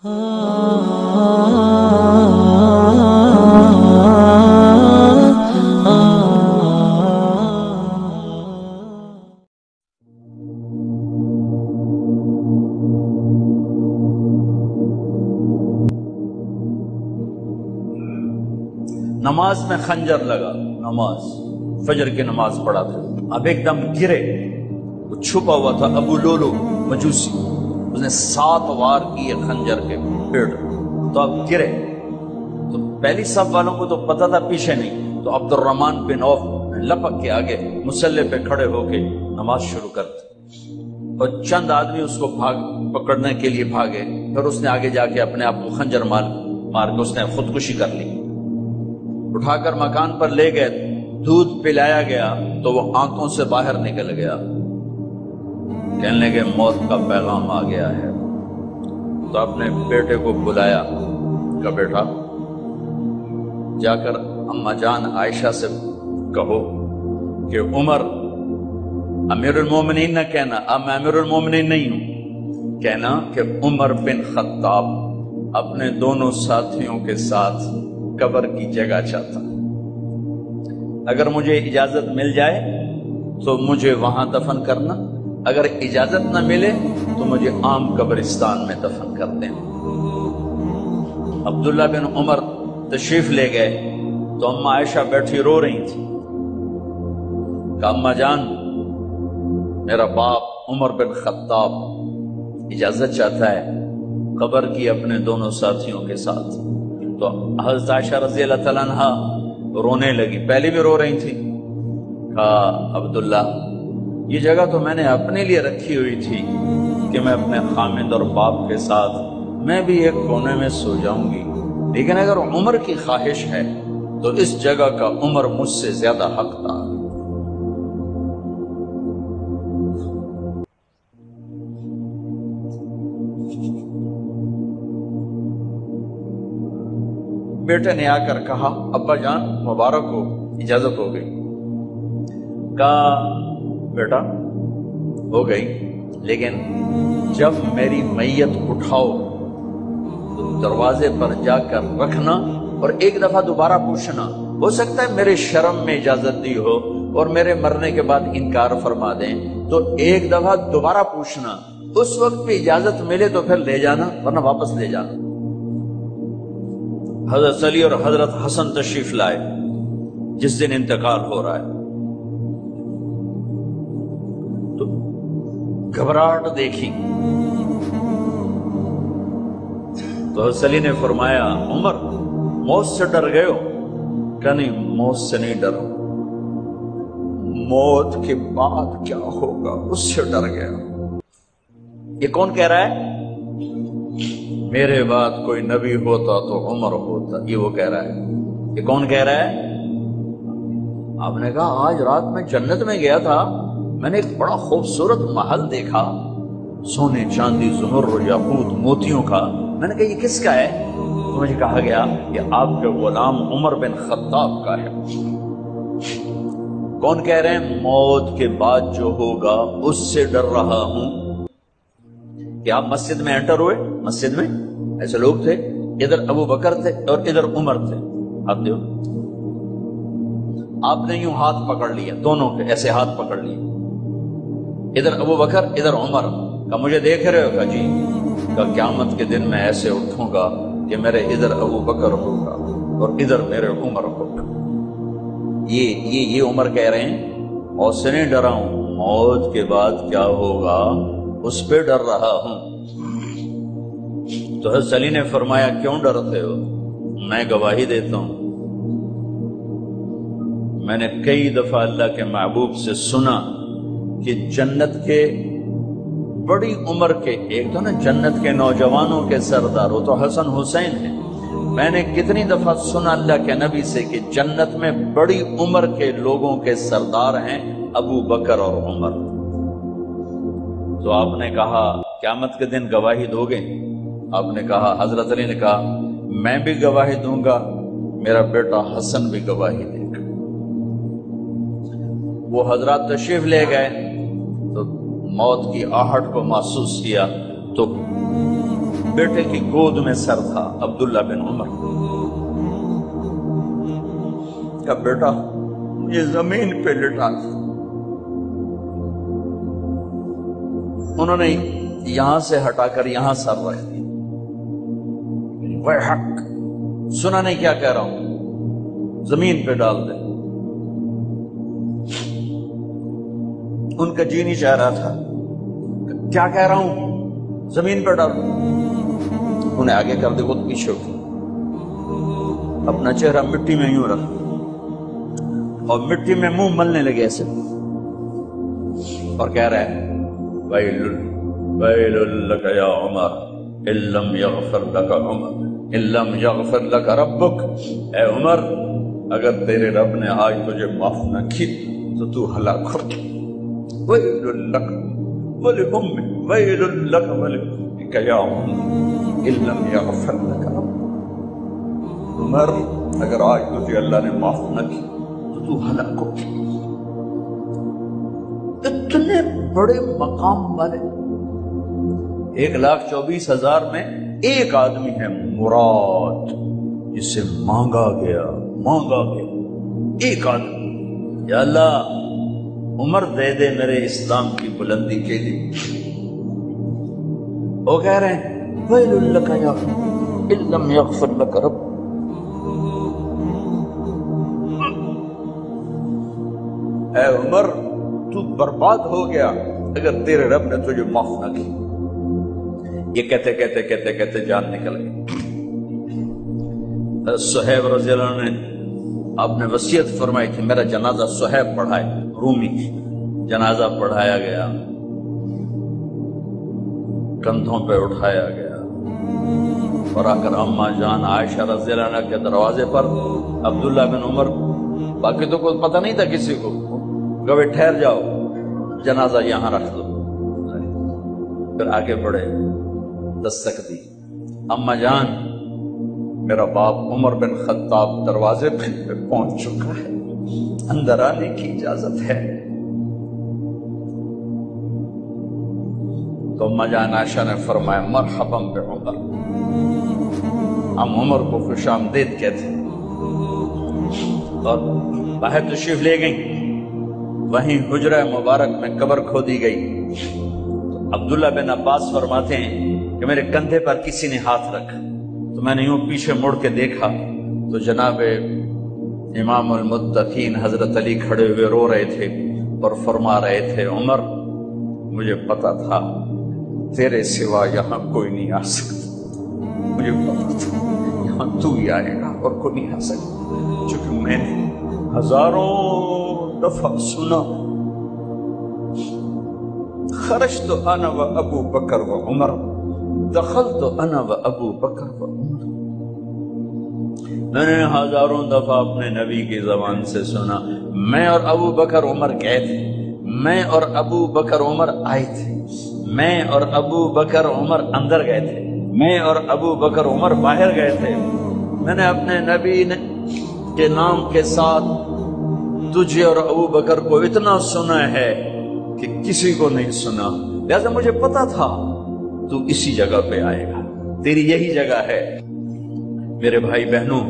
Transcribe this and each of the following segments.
نماز میں خنجر لگا، نماز فجر کی نماز پڑھا تھا، اب ایک دم گرے، وہ چھپا ہوا تھا ابو لولو مجوسی، اس نے 7 وار کیے خنجر کے پیڑ، تو اب گرے، تو پہلی صف والوں کو تو پتہ تھا پیچھے نہیں، تو عبد الرحمن بن عوف لپک کے آگے مصلی پہ کھڑے ہو کے نماز شروع کرتے، اور چند آدمی اس کو پکڑنے کے لیے بھاگے، پھر اس نے آگے جا کے اپنے آپ کو خنجر مار کے اس نے خودکشی کر لی، اٹھا کر مکان پر لے گئے، دودھ پلایا گیا تو وہ آنکھوں سے باہر نکل گیا، کہنے لگے موت کا پیغام آ گیا ہے، تو اپنے بیٹے کو بلایا، کہا بیٹا جا کر اماں جان عائشہ سے کہو کہ عمر امیر المومنین نہ کہنا، اب میں امیر المومنین نہیں ہوں، کہنا کہ عمر بن خطاب اپنے دونوں ساتھیوں کے ساتھ قبر کی جگہ چاہتا، اگر مجھے اجازت مل جائے تو مجھے وہاں دفن کرنا، اگر اجازت نہ ملے تو مجھے عام قبرستان میں دفن کر دیں۔ عبداللہ بن عمر تشریف لے گئے تو اماں عائشہ بیٹھی رو رہی تھی، کہ اماں جان میرا باپ عمر بن خطاب اجازت چاہتا ہے قبر کی اپنے دونوں ساتھیوں کے ساتھ، تو حضرت عائشہ رضی اللہ تعالیٰ عنہ رونے لگی، پہلے بھی رو رہی تھی، کہا عبداللہ یہ جگہ تو میں نے اپنے لیے رکھی ہوئی تھی کہ میں اپنے خامد اور باپ کے ساتھ میں بھی ایک کونے میں سو جاؤں گی، لیکن اگر عمر کی خواہش ہے تو اس جگہ کا عمر مجھ سے زیادہ حقدار۔ بیٹے نے آ کر کہا ابا جان مبارک ہو، اجازت ہو گئی، کہا بیٹا ہو گئی، لیکن جب میری میت اٹھاؤ تو دروازے پر جا کر رکھنا اور ایک دفعہ دوبارہ پوچھنا، ہو سکتا ہے میرے شرم میں اجازت دی ہو اور میرے مرنے کے بعد انکار فرما دیں، تو ایک دفعہ دوبارہ پوچھنا، اس وقت پہ اجازت ملے تو پھر لے جانا ورنہ واپس لے جانا۔ حضرت علی اور حضرت حسن تشریف لائے جس دن انتقال ہو رہا ہے، تو گھبراہٹ دیکھی تو حضرت علی نے فرمایا عمر موت سے ڈر گئے ہو؟ کہ نہیں موت سے نہیں ڈرا، موت کے بعد کیا ہوگا اس سے ڈر گیا۔ یہ کون کہہ رہا ہے؟ میرے بعد کوئی نبی ہوتا تو عمر ہوتا، یہ وہ کہہ رہا ہے۔ یہ کون کہہ رہا ہے؟ آپ نے کہا آج رات میں جنت میں گیا تھا، میں نے ایک بڑا خوبصورت محل دیکھا، سونے چاندی زمرد یاقوت موتیوں کا، میں نے کہا یہ کس کا ہے؟ تو مجھے کہا گیا یہ آپ کے غلام عمر بن خطاب کا ہے۔ کون کہہ رہے ہیں؟ موت کے بعد جو ہوگا اس سے ڈر رہا ہوں۔ کہ آپ مسجد میں انٹر ہوئے، مسجد میں ایسے لوگ تھے، ادھر ابو بکر تھے اور ادھر عمر تھے، ہاتھ دیو، آپ نے یوں ہاتھ پکڑ لیا، دونوں کے ایسے ہاتھ پکڑ لیے، ادھر ابو بکر ادھر عمر، کہ مجھے دیکھ رہے ہو؟ کہ جی، کہ قیامت کے دن میں ایسے اٹھوں گا کہ میرے ادھر ابو بکر ہوگا اور ادھر میرے عمر ہوگا۔ یہ عمر کہہ رہے ہیں اور سے نہیں ڈرا ہوں، موت کے بعد کیا ہوگا اس پہ ڈر رہا ہوں۔ تو حضرت علی نے فرمایا کیوں ڈرتے ہو؟ میں گواہی دیتا ہوں، میں نے کئی دفعہ اللہ کے محبوب سے سنا کہ جنت کے بڑی عمر کے، ایک تو نا جنت کے نوجوانوں کے سردار، وہ تو حسن حسین ہیں، میں نے کتنی دفعہ سنا اللہ کے نبی سے کہ جنت میں بڑی عمر کے لوگوں کے سردار ہیں ابو بکر اور عمر۔ تو آپ نے کہا قیامت کے دن گواہی دو گے؟ آپ نے کہا، حضرت علی نے کہا میں بھی گواہی دوں گا، میرا بیٹا حسن بھی گواہی دے گا۔ وہ حضرات تشریف لے گئے تو موت کی آہٹ کو محسوس کیا تو بیٹے کی گود میں سر تھا عبداللہ بن عمر. کہا بیٹا مجھے زمین پہ لٹا دو. انہوں نے یہاں سے ہٹا کر یہاں سر رکھ دیا. وہ حق سنا نہیں کیا کہہ رہا ہوں, زمین پہ ڈال دے. ان کا جی نہیں چاہ رہا تھا. کیا کہہ رہا ہوں, زمین پہ ڈال. انہیں آگے کر دے, وہ پیچھے اٹھ, اپنا چہرہ مٹی میں یوں رکھ اور مٹی میں منہ ملنے لگے ایسے, اور کہہ رہا ہے ویل لک یا عمر ان لم یغفر لک عمر ان لم یغفر لک ربک. اے عمر اگر تیرے رب نے آج تجھے معاف نہ کی تو تو ہلاک ہو. ویل لک ولأمک ویل لک ولأمک یا عمر ان لم یغفر لک ربک. عمر اگر آج تجھے اللہ نے معاف نہ کی تو ہلاک ہو. اتنے بڑے مقام والے 1,24,000 میں ایک آدمی ہے مراد, جسے مانگا گیا ایک آدمی. یا اللہ عمر دے دے میرے اسلام کی بلندی کے لیے. وہ کہہ رہے ہیں ویل لک یا ان لم یغفر لک رب. اے عمر تو برباد ہو گیا اگر تیرے رب نے تجھے معاف نہ کی. یہ کہتے جان نکل گئی. صہیب رضی اللہ عنہ نے آپ نے وصیت فرمائی تھی میرا جنازہ صہیب پڑھائے, رومی جنازہ پڑھایا گیا, کندھوں پہ اٹھایا گیا, اور آ کر اماں جان عائشہ رضی اللہ عنہ کے دروازے پر عبداللہ بن عمر, باقی تو کوئی پتہ نہیں تھا کسی کو, کبھی ٹھہر جاؤ جنازہ یہاں رکھ دو. پھر آگے بڑھے, دستک دی, اماں جان میرا باپ عمر بن خطاب دروازے پہ پہنچ چکا ہے, اندر آنے کی اجازت ہے. تو اماں جان عائشہ نے فرمایا مرحبا بعمر. ہم عمر کو خوش آمدید کہتے اور باہر تشریف لے گئیں. وہیں حجرہ مبارک میں قبر کھودی گئی. عبداللہ بن عباس فرماتے ہیں کہ میرے کندھے پر کسی نے ہاتھ رکھا تو میں نے یوں پیچھے مڑ کے دیکھا تو جناب امام المتقین حضرت علی کھڑے ہوئے رو رہے تھے اور فرما رہے تھے عمر مجھے پتا تھا تیرے سوا یہاں کوئی نہیں آ سکتا, مجھے پتا تھا یہاں تو ہی آئے گا اور کوئی نہیں آ سکتا, چونکہ میں نے ہزاروں دفعہ سنا خرجت انا و ابو بکر و عمر دخلت انا و ابو بکر و عمر. میں نے ہزاروں دفعہ اپنے نبی کی زبان سے سنا میں اور ابو بکر عمر گئے تھے, میں اور ابو بکر عمر آئے تھے, میں اور ابو بکر عمر اندر گئے تھے, میں اور ابو بکر عمر باہر گئے تھے. میں نے اپنے نبی کے نام کے ساتھ تجھے اور ابو بکر کو اتنا سنا ہے کہ کسی کو نہیں سنا, لہذا مجھے پتا تھا تو اسی جگہ پہ آئے گا, تیری یہی جگہ ہے. میرے بھائی بہنوں,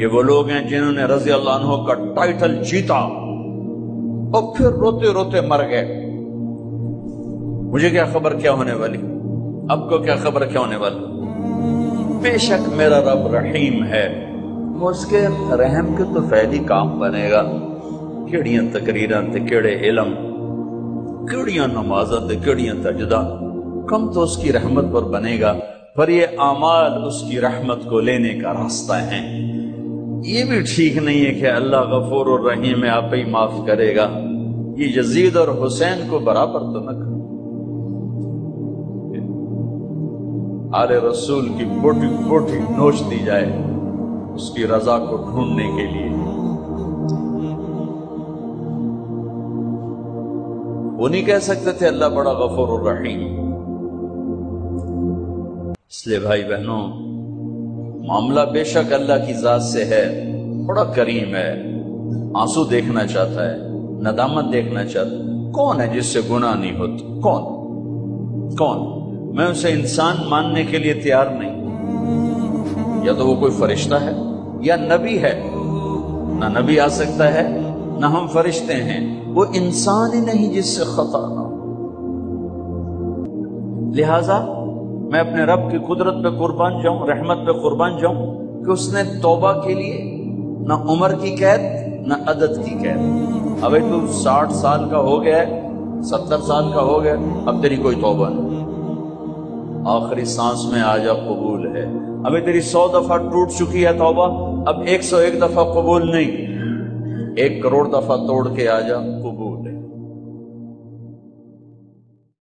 یہ وہ لوگ ہیں جنہوں نے رضی اللہ عنہ کا ٹائٹل جیتا اور پھر روتے روتے مر گئے. مجھے کیا خبر کیا ہونے والی, اب کو کیا خبر کیا ہونے والی. بے شک میرا رب رحیم ہے, وہ اس کے رحم کے تو فعلی کام بنے گا. کیڑیاں تقریراں تے کیڑے علم, کیڑیاں نمازاں تے کیڑیاں تجدہ, کم تو اس کی رحمت پر بنے گا, پر یہ اعمال اس کی رحمت کو لینے کا راستہ ہیں. یہ بھی ٹھیک نہیں ہے کہ اللہ غفور الرحیم ہے آپ ہی معاف کرے گا. یہ یزید اور حسین کو برابر تو نہ کرے. آل رسول کی بوٹی بوٹی نوچ دی جائے اس کی رضا کو ڈھونڈنے کے لیے. وہ نہیں کہہ سکتے تھے اللہ بڑا غفور الرحیم. اس لیے بھائی بہنوں, معاملہ بے شک اللہ کی ذات سے ہے, بڑا کریم ہے, آنسو دیکھنا چاہتا ہے, ندامت دیکھنا چاہتا ہے. کون ہے جس سے گناہ نہیں ہوتا؟ کون میں اسے انسان ماننے کے لیے تیار نہیں. یا تو وہ کوئی فرشتہ ہے یا نبی ہے. نہ نبی آ سکتا ہے نہ ہم فرشتے ہیں، وہ انسان ہی نہیں جس سے خطا نہ ہو. لہذا میں اپنے رب کی قدرت پہ قربان جاؤں، رحمت پہ قربان جاؤں کہ اس نے توبہ کے لیے نہ عمر کی قید نہ عدد کی قید. ابھی تو 60 سال کا ہو گیا ہے، 70 سال کا ہو گیا، اب تیری کوئی توبہ نہیں. آخری سانس میں آ جا قبول ہے. ابھی تیری 100 دفعہ ٹوٹ چکی ہے توبہ، اب 101 دفعہ قبول نہیں، 1 کروڑ دفعہ توڑ کے آ جا قبول.